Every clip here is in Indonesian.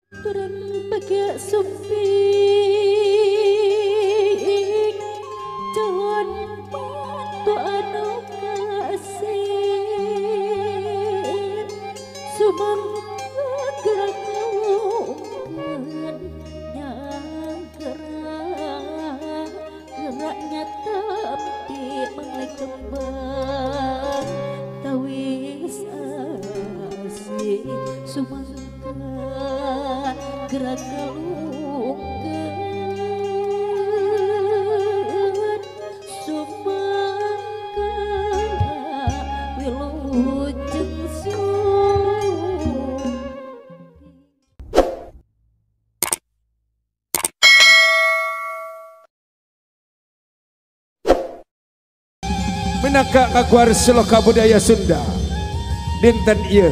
Turun pakai sumping Jalan mata anu kasih Sumangga gerak ngomongkan Yang geraknya tapi menglek kembang Tawis asih Sumangga gerak galungkeun sumangga wilujeng Minangka kaguar seloka budaya Sunda dinten ieu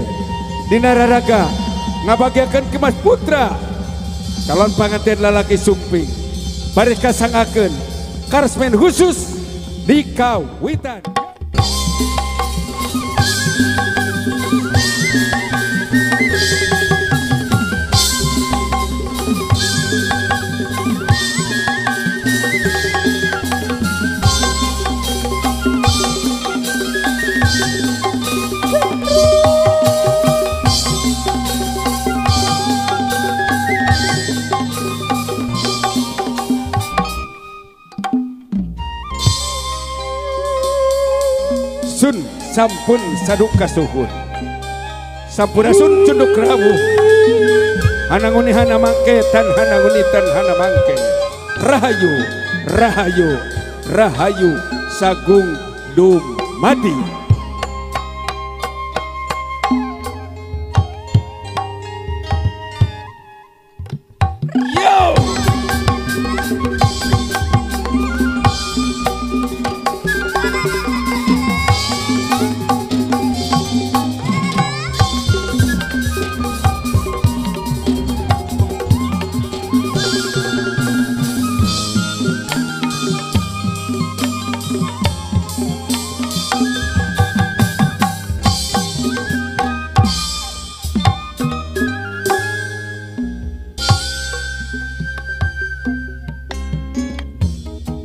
dina raraga ngabagiakeun Kemas Putra calon pangantin lalaki sumping baris kasangakeun karesmen khusus di kawitan. Sun sampun saduka suhun sampurasun cunduk rawuh hananguni hana mangke tan hananguni tan hana mangke rahayu rahayu rahayu sagung dumadi.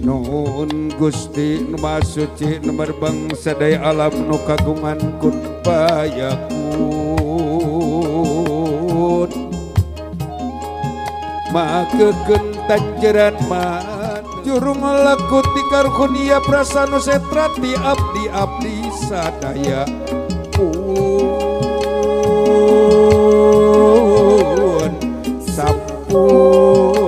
Nuhun Gusti nu Maha Suci nu merbang sadaya alam nu kagungan kun payakun makekeun tanjeran man jurung laku ti karunia prasanu setra ti abdi sadaya pun sampun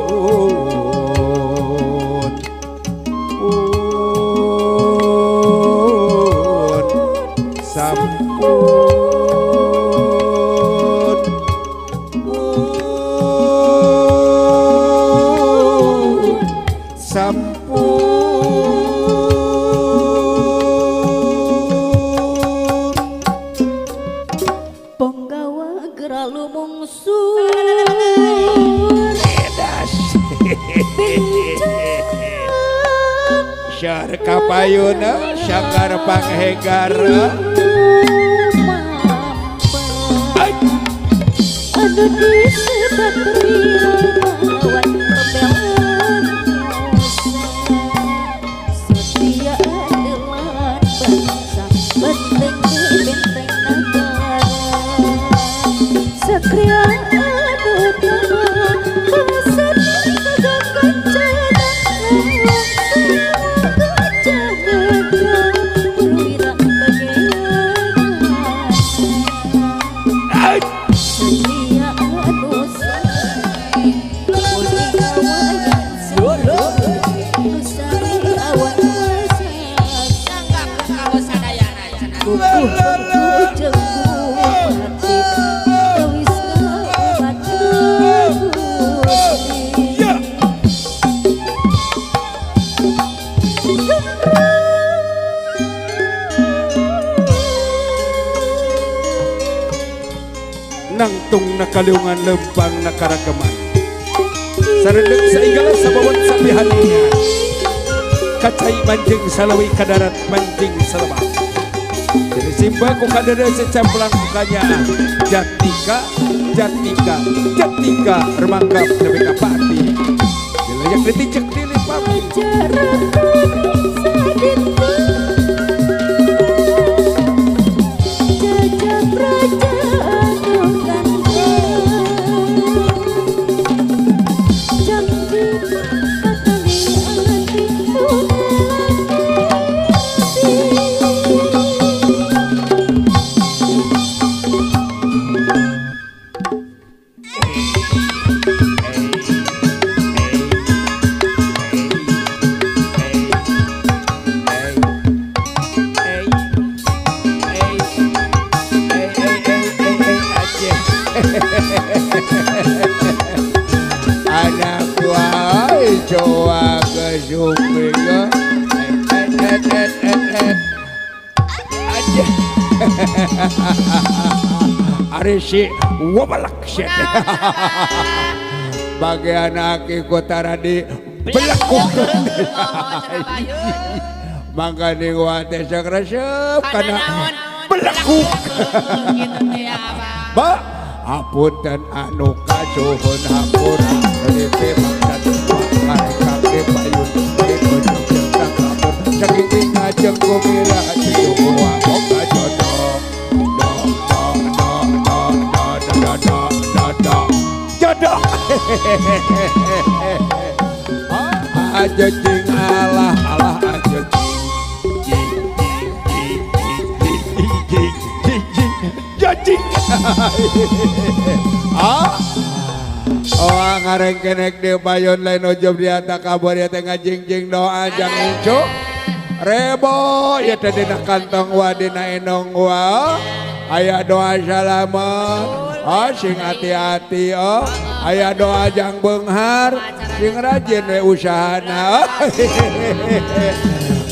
syar kapayuna syakar panghegara anu disebutria melawan pembelaan setia adalah bangsa benteng di benteng negara satria anu telah bangsa negara kencana nangtung nakaliungan lempang nakaragaman sarendeng saigala sabawan sabihaninya kacai banjing salawi kadarat banjing salebah jadi simba ku kadada secamplang mukanya jatika Jatika Jatika remangkap nepi ka pati dilayak ditijek dilipami anakku ay coba ke suping aja ari si wabalak sih bagian aku tara di belakang mangga ning wate sakresep kana belakang ba hapunten anu kasuhun hapura ripe mangsa kareka payun ujung takabur saking ngajeng kumila ciwa oka jodoh jodoh aja jing Allah Allah aja jing oh ngareng kenek di payon lain ojom di atas kabur ya tengah jing doa jang incu rebo ya tadi nak kantong wadina enong wa ayah doa salamet oh sing hati-hati oh ayah doa jang benghar sing rajin we usahana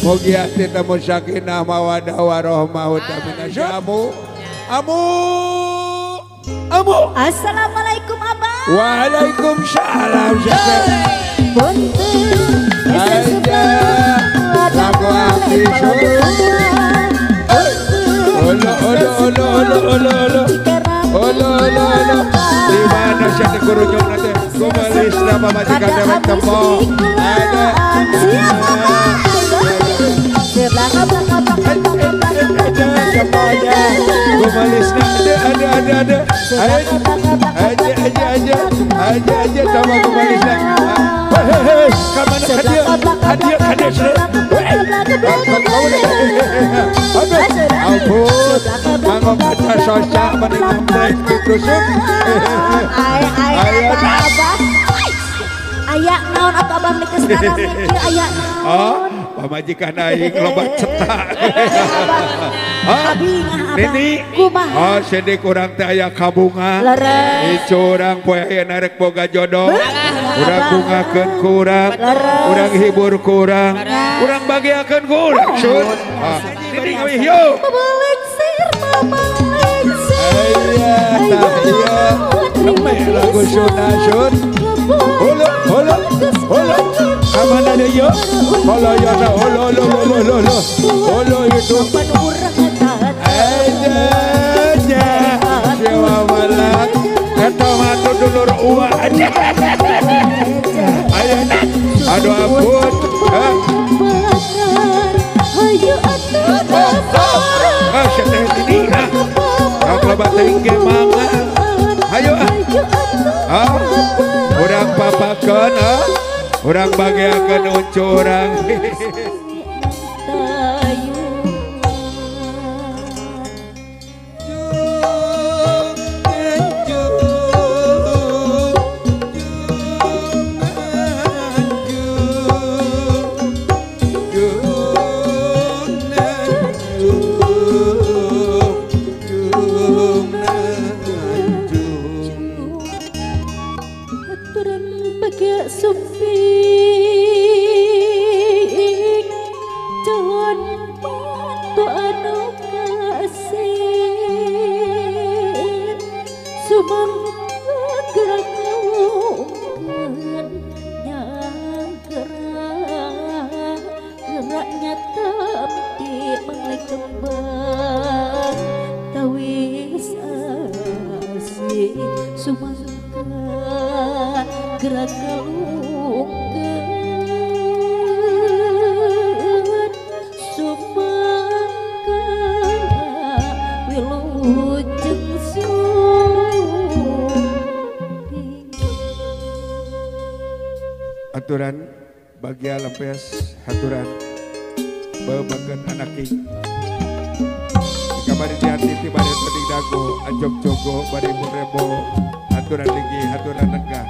mugi hati temu sakinah mawadah warohmah utaminasyamu amu Assalamualaikum abang. Waalaikumsalam. Punten aja lagu api di mana siapa kurujung nanti kumalis nama majikan dewek tempo ada semuanya kumalis ada aja sama kumalis hei kamana hadiah ampun mangga kaca sosak menengah break ditusuk ayak naon atau abang mikir sekarang mikir ayak naon pamajikan aing loba cetak Nini sedih kurang teh aya kabunga icu urang poe aya narek boga jodoh urang bungakeun kurang urang hibur kurang urang bagiakeun kurang sun Nini ngeuih yo iya rame lagu sun holo kamana deh yo holo yo na holo itu aja sewa malak eta matu dulur uwa aja ayeuna aduh ampun seteh ini loba teuing ge mangga hayo urang papakeun urang bagiakeun uncu urang gerak kalungkeun sumangga wilujeng sumping. Aturan bagia lampias haturan babagan anaking kamari di hati tibari peding dago ajok jogo bari rebo haturan tinggi haturan negah.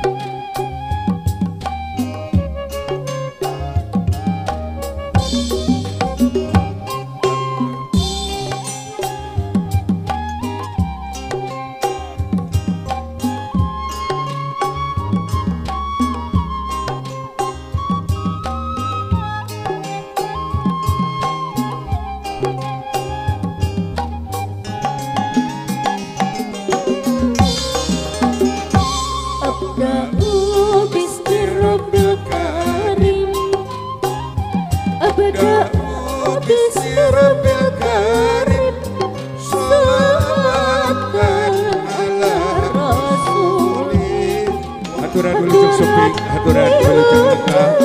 Haturan wilujeng suping, haturan wilujeng legah.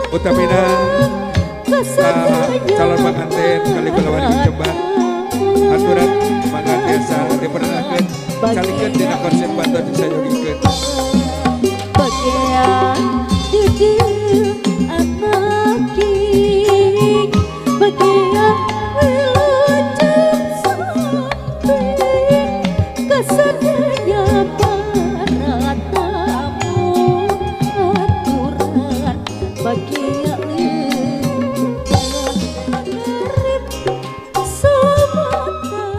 Utamina calon pengantin kali kulawan dijembat. Haturan mangandesa diperanakeun calikeun dina konsep baton disayogikeun. Bagian di dieu anak king bagian wilujeng suping kasadaya para tamu aturan bagian ngarep samatan.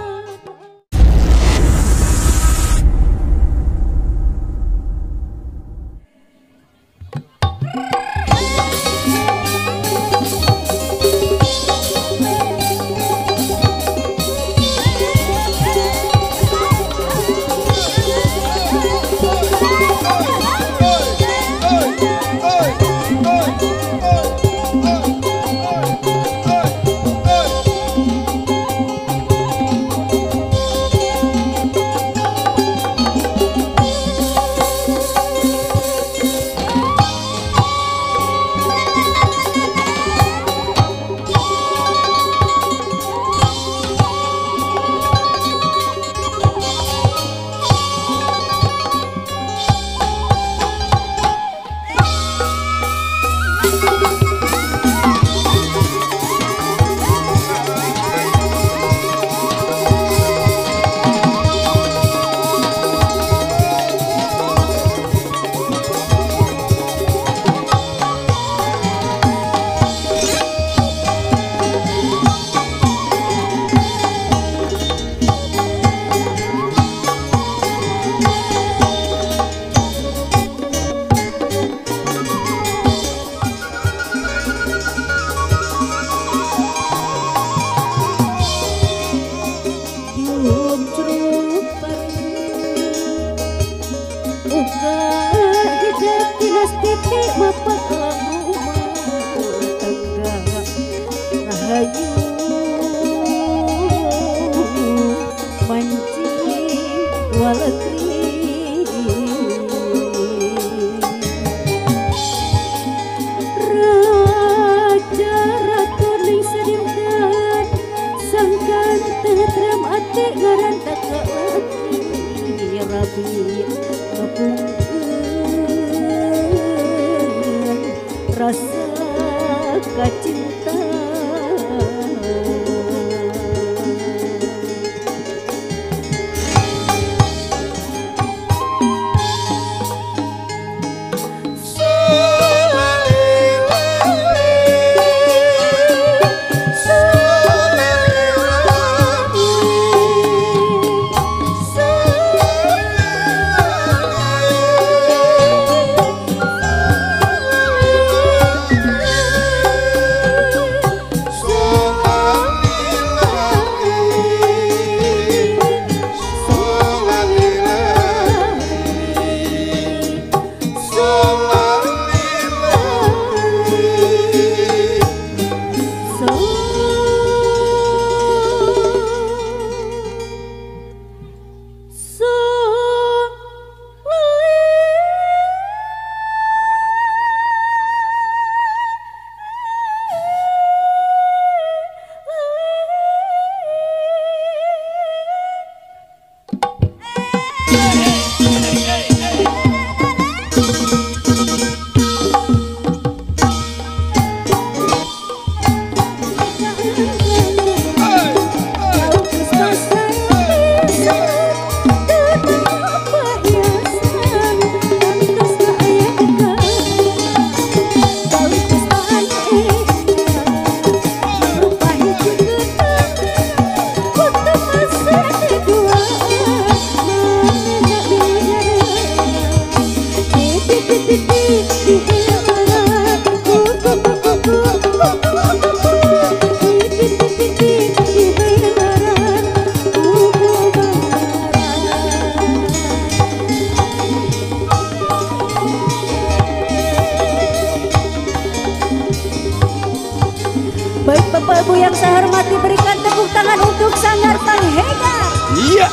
Baik Bapak Ibu yang saya hormati, berikan tepuk tangan untuk Sanggar Panghegar. Iya,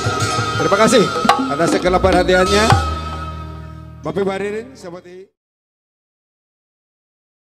terima kasih atas segala perhatiannya. Bapak Baririn, seperti